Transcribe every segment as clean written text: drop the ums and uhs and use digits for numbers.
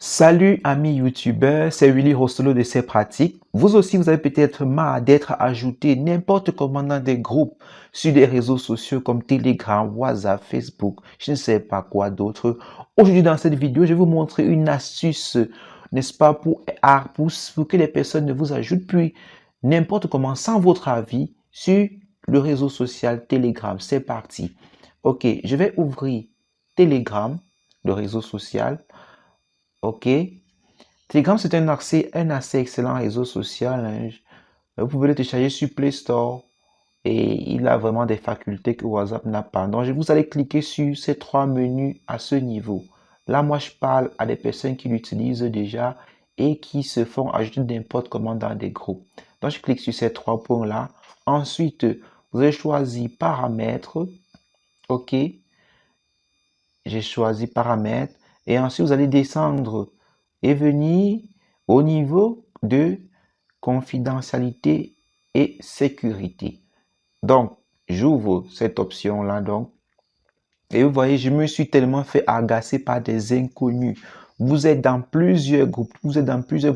Salut amis youtubeurs, c'est Willy Rostolo de C'est Pratique. Vous aussi, vous avez peut-être marre d'être ajouté n'importe comment dans des groupes sur des réseaux sociaux comme Telegram, WhatsApp, Facebook, je ne sais pas quoi d'autre. Aujourd'hui, dans cette vidéo, je vais vous montrer une astuce, n'est-ce pas, pour que les personnes ne vous ajoutent plus n'importe comment sans votre avis sur le réseau social Telegram. C'est parti. Ok, je vais ouvrir Telegram, le réseau social. Ok. Telegram, c'est un assez excellent réseau social, hein. Vous pouvez le télécharger sur Play Store et il a vraiment des facultés que WhatsApp n'a pas. Donc, vous allez cliquer sur ces trois menus à ce niveau. Là, moi, je parle à des personnes qui l'utilisent déjà et qui se font ajouter n'importe comment dans des groupes. Donc, je clique sur ces trois points-là. Ensuite, vous allez choisir paramètres. OK. J'ai choisi paramètres et ensuite vous allez descendre et venir au niveau de confidentialité et sécurité. Donc, j'ouvre cette option-là donc et vous voyez, je me suis tellement fait agacer par des inconnus. Vous êtes dans plusieurs groupes,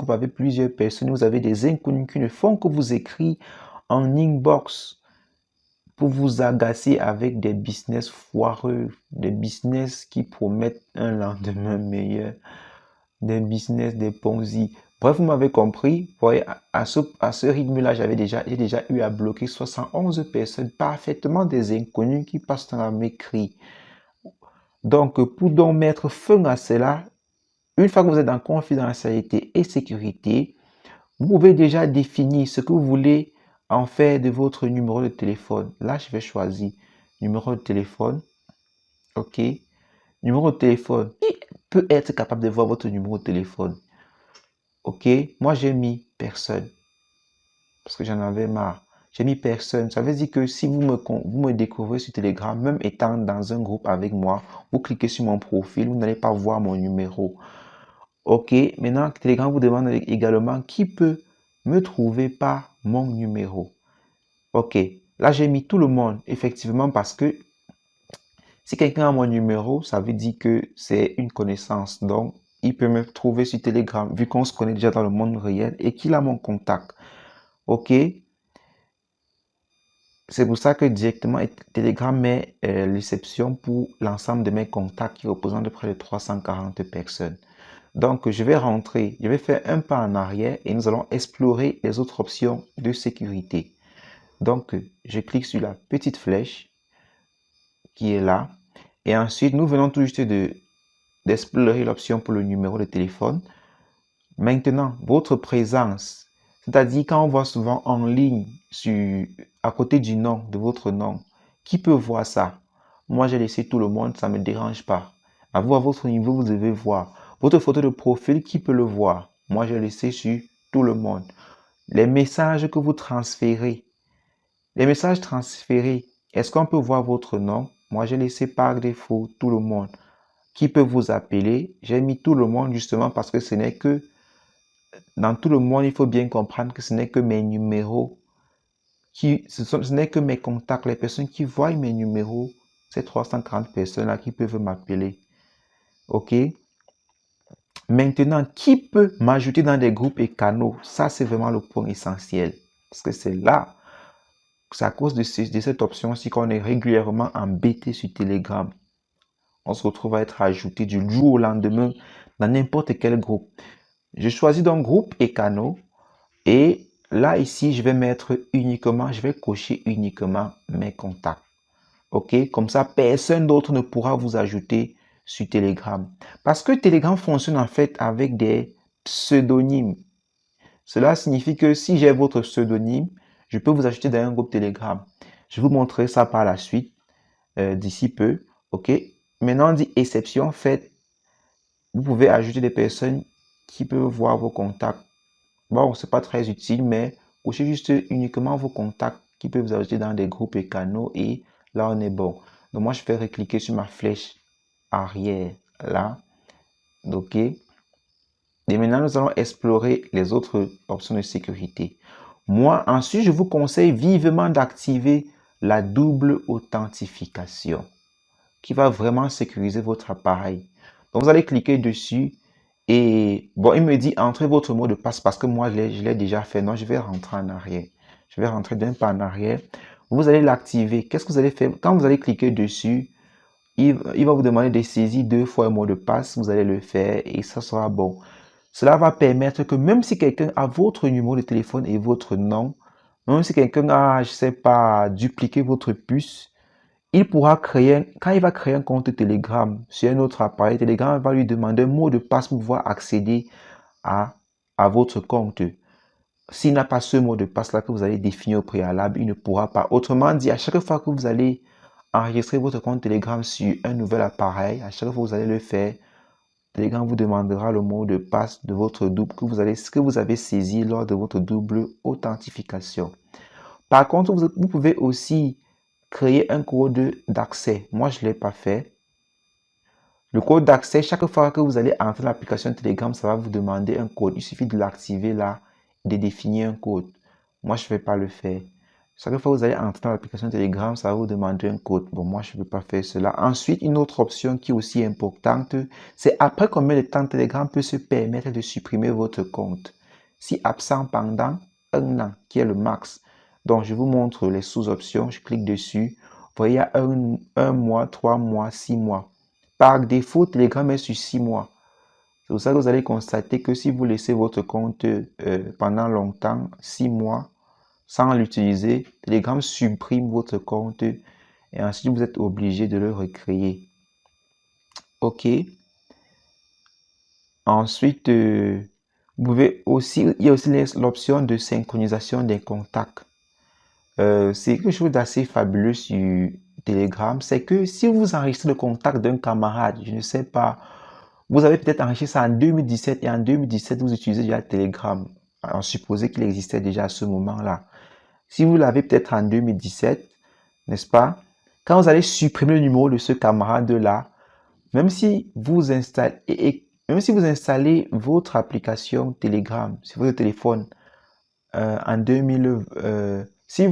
avec plusieurs personnes, vous avez des inconnus qui ne font que vous écrire en inbox pour vous agacer avec des business foireux, des business qui promettent un lendemain meilleur, des business, des Ponzi. Bref, vous m'avez compris. Vous voyez, à ce rythme-là, j'ai déjà eu à bloquer 71 personnes, parfaitement des inconnus qui passent dans la m'écrit. Donc, pour donc mettre fin à cela, une fois que vous êtes en confidentialité et sécurité, vous pouvez déjà définir ce que vous voulez en faire de votre numéro de téléphone. Là, je vais choisir numéro de téléphone. OK. Numéro de téléphone. Qui peut être capable de voir votre numéro de téléphone? OK. Moi, j'ai mis personne parce que j'en avais marre. J'ai mis personne. Ça veut dire que si vous me découvrez sur Telegram, même étant dans un groupe avec moi, vous cliquez sur mon profil, vous n'allez pas voir mon numéro. OK. Maintenant, Telegram vous demande également qui peut me trouver par mon numéro. OK. Là, j'ai mis tout le monde, effectivement, parce que si quelqu'un a mon numéro, ça veut dire que c'est une connaissance. Donc, il peut me trouver sur Telegram, vu qu'on se connaît déjà dans le monde réel et qu'il a mon contact. OK. C'est pour ça que directement, Telegram met l'exception pour l'ensemble de mes contacts qui représentent près de 340 personnes. Donc, je vais rentrer, je vais faire un pas en arrière et nous allons explorer les autres options de sécurité. Donc, je clique sur la petite flèche qui est là. Et ensuite, nous venons tout juste d'explorer l'option pour le numéro de téléphone. Maintenant, votre présence, c'est-à-dire quand on voit souvent en ligne à côté du nom, de votre nom, qui peut voir ça? Moi, j'ai laissé tout le monde, ça ne me dérange pas. À vous, à votre niveau, vous devez voir. Votre photo de profil, qui peut le voir? Moi, j'ai laissé sur tout le monde. Les messages que vous transférez. Les messages transférés, est-ce qu'on peut voir votre nom? Moi, j'ai laissé par défaut tout le monde. Qui peut vous appeler? J'ai mis tout le monde justement parce que ce n'est que dans tout le monde, il faut bien comprendre que ce n'est que mes numéros, ce n'est que mes contacts, les personnes qui voient mes numéros, ces 330 personnes-là qui peuvent m'appeler. OK? Maintenant, qui peut m'ajouter dans des groupes et canaux? Ça, c'est vraiment le point essentiel. Parce que c'est là, c'est à cause de cette option-ci qu'on est régulièrement embêté sur Telegram. On se retrouve à être ajouté du jour au lendemain dans n'importe quel groupe. Je choisis donc groupe et canaux. Et là, ici, je vais cocher uniquement mes contacts. OK? Comme ça, personne d'autre ne pourra vous ajouter sur Telegram. Parce que Telegram fonctionne en fait avec des pseudonymes. Cela signifie que si j'ai votre pseudonyme, je peux vous ajouter dans un groupe Telegram. Je vais vous montrer ça par la suite, d'ici peu. OK? Maintenant, on dit exception faite. Vous pouvez ajouter des personnes qui peuvent voir vos contacts. Bon, c'est pas très utile, mais cochez juste uniquement vos contacts qui peuvent vous ajouter dans des groupes et canaux et là, on est bon. Donc, moi, je vais recliquer sur ma flèche arrière là. OK. Et maintenant, nous allons explorer les autres options de sécurité. Moi, ensuite, je vous conseille vivement d'activer la double authentification qui va vraiment sécuriser votre appareil. Donc, vous allez cliquer dessus Et bon, il me dit entrez votre mot de passe parce que moi, je l'ai déjà fait. Non, je vais rentrer en arrière. Je vais rentrer d'un pas en arrière. Vous allez l'activer. Qu'est-ce que vous allez faire? Quand vous allez cliquer dessus, il va vous demander de saisir 2 fois un mot de passe. Vous allez le faire et ça sera bon. Cela va permettre que même si quelqu'un a votre numéro de téléphone et votre nom, même si quelqu'un a, je sais pas, dupliqué votre puce, il pourra créer, quand il va créer un compte Telegram sur un autre appareil, Telegram va lui demander un mot de passe pour pouvoir accéder à, à votre compte. S'il n'a pas ce mot de passe-là que vous allez définir au préalable, il ne pourra pas. Autrement dit, à chaque fois que vous allez enregistrer votre compte Telegram sur un nouvel appareil, à chaque fois que vous allez le faire, Telegram vous demandera le mot de passe de votre double que vous avez saisi lors de votre double authentification. Par contre, vous pouvez aussi créer un code d'accès. Moi, je ne l'ai pas fait. Le code d'accès, chaque fois que vous allez entrer dans l'application Telegram, ça va vous demander un code. Il suffit de l'activer là, de définir un code. Moi, je ne vais pas le faire. Chaque fois que vous allez entrer dans l'application Telegram, ça va vous demander un code. Bon, moi, je ne veux pas faire cela. Ensuite, une autre option qui est aussi importante, c'est après combien de temps Telegram peut se permettre de supprimer votre compte. Si absent pendant 1 an, qui est le max. Donc, je vous montre les sous-options. Je clique dessus. Vous voyez, il y a 1 mois, 3 mois, 6 mois. Par défaut, Telegram est sur 6 mois. C'est pour ça que vous allez constater que si vous laissez votre compte pendant longtemps, 6 mois, sans l'utiliser, Telegram supprime votre compte et ensuite vous êtes obligé de le recréer. OK. Ensuite, vous pouvez aussi, il y a aussi l'option de synchronisation des contacts. C'est quelque chose d'assez fabuleux sur Telegram. C'est que si vous enregistrez le contact d'un camarade, je ne sais pas, vous avez peut-être enregistré ça en 2017 et en 2017, vous utilisez déjà Telegram. On supposait qu'il existait déjà à ce moment-là. Si vous l'avez peut-être en 2017, n'est-ce pas? Quand vous allez supprimer le numéro de ce camarade-là, même si vous installez votre application Telegram sur votre téléphone en 2000, si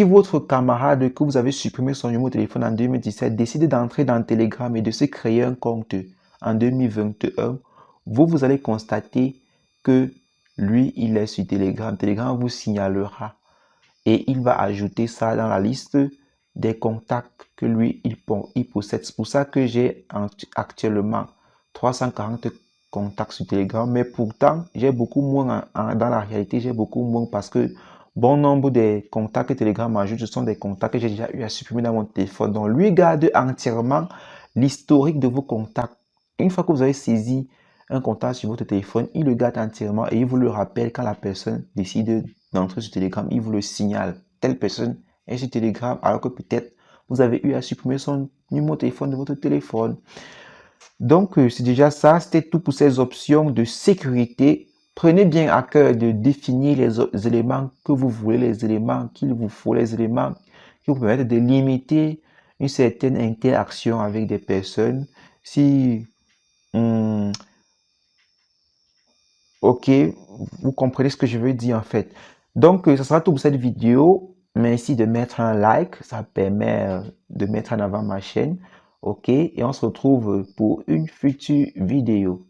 votre camarade que vous avez supprimé son numéro de téléphone en 2017 décide d'entrer dans Telegram et de se créer un compte en 2021, vous allez constater que lui, il est sur Telegram. Telegram vous signalera et il va ajouter ça dans la liste des contacts que lui, il possède. C'est pour ça que j'ai actuellement 340 contacts sur Telegram, mais pourtant, j'ai beaucoup moins, dans la réalité, j'ai beaucoup moins parce que bon nombre des contacts que Telegram ajoute, ce sont des contacts que j'ai déjà eu à supprimer dans mon téléphone. Donc, lui garde entièrement l'historique de vos contacts. Une fois que vous avez saisi un contact sur votre téléphone, il le garde entièrement et il vous le rappelle quand la personne décide d'entrer sur Telegram, il vous le signale. Telle personne est sur Telegram alors que peut-être vous avez eu à supprimer son numéro de téléphone de votre téléphone. Donc, c'est déjà ça. C'était tout pour ces options de sécurité. Prenez bien à cœur de définir les éléments que vous voulez, les éléments qu'il vous faut, les éléments qui vous permettent de limiter une certaine interaction avec des personnes. Si, ok, vous comprenez ce que je veux dire en fait. Donc, ça sera tout pour cette vidéo. Merci de mettre un like, ça permet de mettre en avant ma chaîne. Ok, et on se retrouve pour une future vidéo.